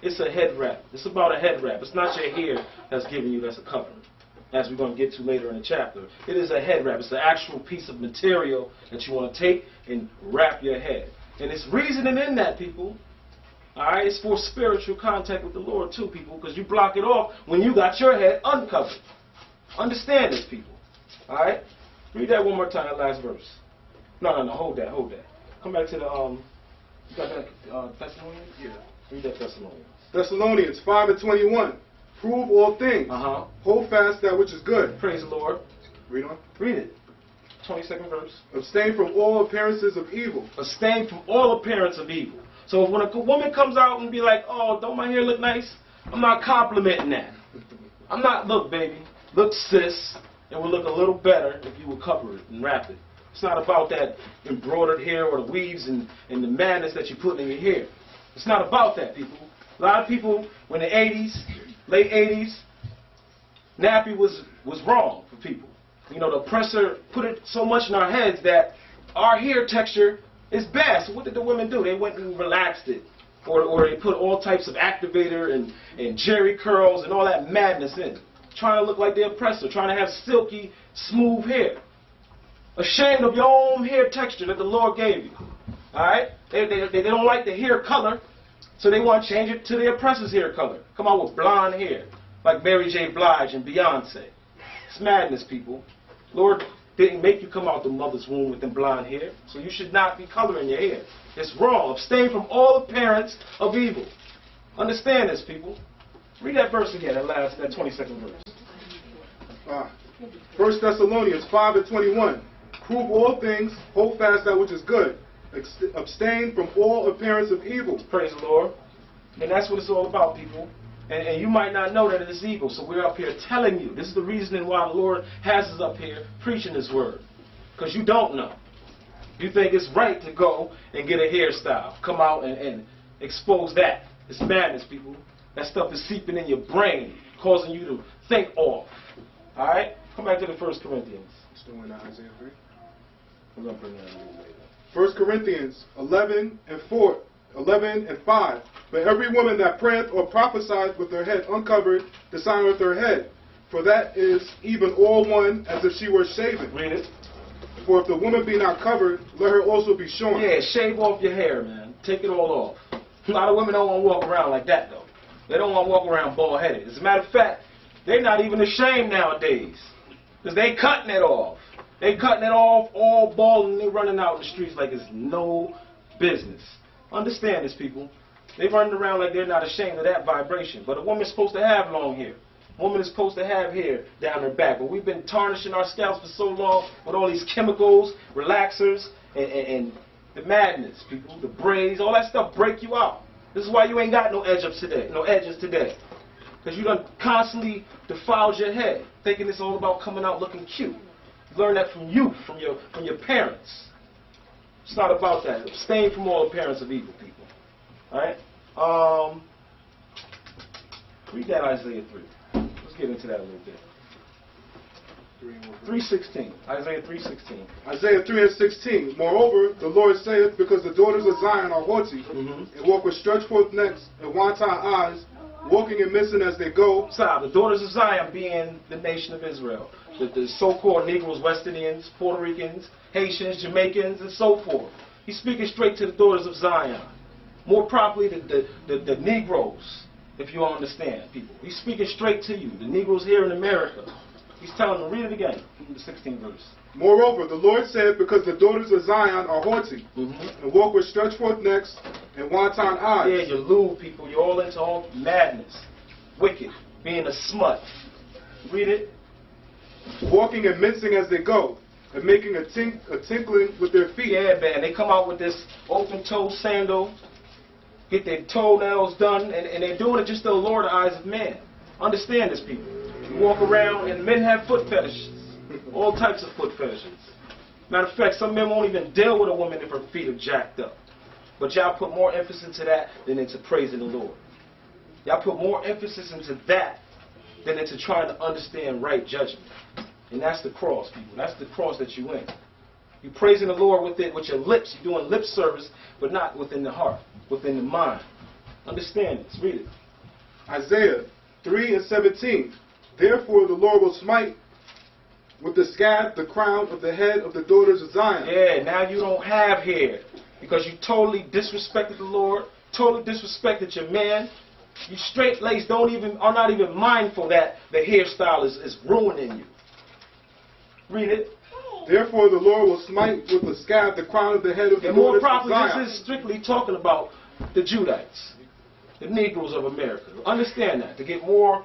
it's a head wrap. It's about a head wrap. It's not your hair that's giving you that's a covering, as we're going to get to later in the chapter. It is a head wrap. It's an actual piece of material that you want to take and wrap your head. And it's reasoning in that, people. All right? It's for spiritual contact with the Lord, too, people, because you block it off when you got your head uncovered. Understand this, people. All right? Read that one more time, that last verse. No, hold that. Come back to the, you got that Thessalonians? Yeah. Read that Thessalonians. Thessalonians 5:21. Prove all things. Hold fast that which is good. Praise the Lord. Read on. Read it. 22nd verse. Abstain from all appearances of evil. Abstain from all appearance of evil. So when a woman comes out and be like, oh, don't my hair look nice? I'm not complimenting that. I'm not, look, baby, look, sis, it would look a little better if you would cover it and wrap it. It's not about that embroidered hair or the weaves and the madness that you put in your hair. It's not about that, people. A lot of people, when the 80s, late 80s, nappy was wrong for people. You know, the oppressor put it so much in our heads that our hair texture is bad. So what did the women do? They went and relaxed it. Or they put all types of activator and jerry curls and all that madness in. Trying to look like the oppressor. Trying to have silky, smooth hair. Ashamed of your own hair texture that the Lord gave you. Alright? They don't like the hair color. So they want to change it to the oppressor's hair color. Come out with blonde hair. Like Mary J. Blige and Beyonce. It's madness, people. Lord didn't make you come out the mother's womb with them blonde hair, so you should not be coloring your hair. It's wrong. Abstain from all appearance of evil. Understand this, people. Read that verse again, that 22nd verse. 1 Thessalonians 5:21. Prove all things, hold fast that which is good. Abstain from all appearance of evil. Praise the Lord. And that's what it's all about, people. And you might not know that it is evil, so we're up here telling you. This is the reason why the Lord has us up here preaching His word. Because you don't know. You think it's right to go and get a hairstyle. Come out and expose that. It's madness, people. That stuff is seeping in your brain, causing you to think off. Alright? Come back to the 1 Corinthians. Still in Isaiah 3. We're going to bring that a little later. 1 Corinthians 11 and 5. But every woman that prayeth or prophesieth with her head uncovered dishonoreth her head. For that is even all one as if she were shaven. Read it. For if the woman be not covered, let her also be shorn. Yeah, shave off your hair, man. Take it all off. A lot of women don't want to walk around like that, though. They don't want to walk around bald-headed. As a matter of fact, they're not even ashamed nowadays. Because they cutting it off. They cutting it off all bald and they running out in the streets like it's no business. Understand this, people. They running around like they're not ashamed of that vibration. But a woman's supposed to have long hair. A woman is supposed to have hair down her back. But we've been tarnishing our scalps for so long with all these chemicals, relaxers, and the madness, people. The braids, all that stuff break you out. This is why you ain't got no edges today. Because you done constantly defiled your head, thinking it's all about coming out looking cute. You learn that from you, from your parents. It's not about that. Abstain from all appearance of evil, people. Alright? Read that Isaiah 3. Let's get into that a little bit. 3:16. Isaiah 3:16. Isaiah 3:16. Moreover, the Lord saith, because the daughters of Zion are haughty, and walk with stretched forth necks and wanton eyes, walking and missing as they go. Stop. The daughters of Zion being the nation of Israel. The so-called Negroes, West Indians, Puerto Ricans, Haitians, Jamaicans, and so forth. He's speaking straight to the daughters of Zion. More properly, the Negroes, if you understand, people. He's speaking straight to you, the Negroes here in America. He's telling them, read it again, from the 16th verse. Moreover, the Lord said, because the daughters of Zion are haughty, and walk with stretched forth necks and wanton eyes. Yeah, you're lewd, people. You're all into all madness. Wicked. Being a smut. Read it. Walking and mincing as they go, and making a tinkling with their feet. Yeah, man. They come out with this open-toe sandal, get their toenails done, and they're doing it just to allure the eyes of men. Understand this, people. You walk around, and men have foot fetishes. All types of foot fetishes. Matter of fact, some men won't even deal with a woman if her feet are jacked up. But y'all put more emphasis into that than into praising the Lord. Y'all put more emphasis into that than into trying to understand right judgment. And that's the cross, people. That's the cross that you in. You're praising the Lord with your lips. You're doing lip service, but not within the heart, within the mind. Understand this. Read it. Isaiah 3:17. Therefore the Lord will smite with the scab the crown of the head of the daughters of Zion. Yeah, now you don't have hair because you totally disrespected the Lord, totally disrespected your man. You straight-laced are not even mindful that the hairstyle is ruining you. Read it. Therefore the Lord will smite with the scab the crown of the head of the And more daughters of properly, Zion. this is strictly talking about the Judites, the Negroes of America. Understand that, to get more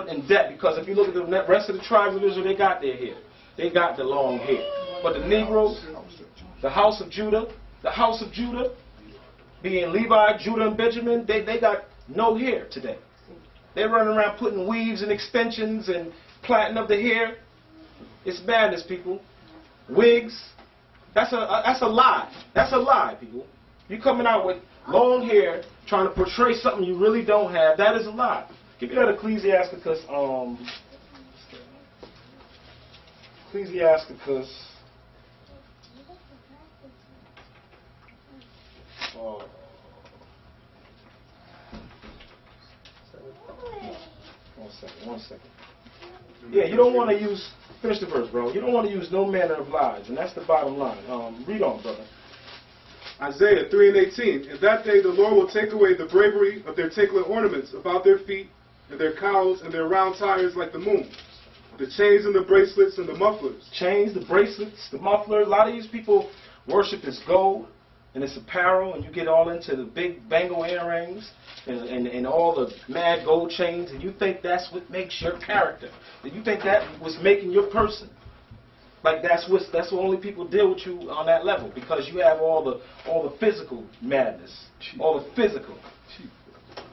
in depth, because if you look at the rest of the tribes of Israel, they got their hair. They got the long hair. But the Negroes, the house of Judah, being Levi, Judah, and Benjamin, they got no hair today. They're running around putting weaves and extensions and plaiting up the hair. It's madness, people. Wigs. That's a lie. That's a lie, people. You coming out with long hair trying to portray something you really don't have. That is a lie. Give me that Ecclesiasticus. Ecclesiasticus. One second. Yeah, you don't want to use. Finish the verse, bro. You don't want to use no manner of lies, and that's the bottom line. Read on, brother. Isaiah 3:18. In that day the Lord will take away the bravery of their ticklet ornaments about their feet, and their cowls, and their round tires like the moon, the chains and the bracelets and the mufflers. Chains, the bracelets, the mufflers. A lot of these people worship this gold and this apparel, and you get all into the big bangle earrings and all the mad gold chains, and you think that's what makes your character. And you think that was making your person. Like that's what only people deal with you on that level, because you have all the physical madness, all the physical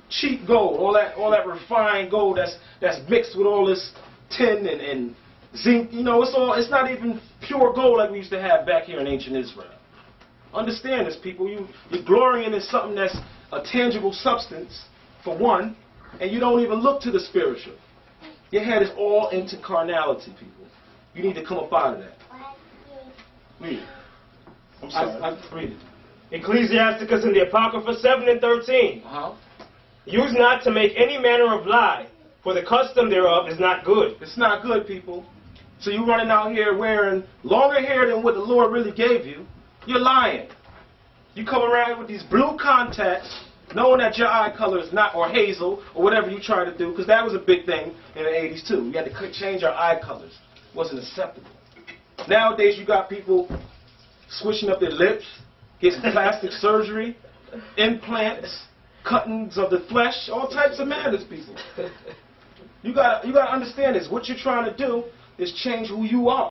cheap gold, all that refined gold that's mixed with all this tin and zinc. You know, it's not even pure gold like we used to have back here in ancient Israel. Understand this, people. You're glorying in something that's a tangible substance, for one, and you don't even look to the spiritual. Your head is all into carnality, people. You need to come up out of that. Read it. I'm sorry. Read it. Ecclesiasticus in the Apocrypha 7:13. Use not to make any manner of lie, for the custom thereof is not good. It's not good, people. So you running out here wearing longer hair than what the Lord really gave you. You're lying. You come around with these blue contacts, knowing that your eye color is not, or hazel, or whatever you try to do, because that was a big thing in the 80s too. You had to change our eye colors. It wasn't acceptable. Nowadays you got people switching up their lips, getting plastic surgery, implants, cuttings of the flesh, all types of madness, people. You gotta understand this. What you're trying to do is change who you are.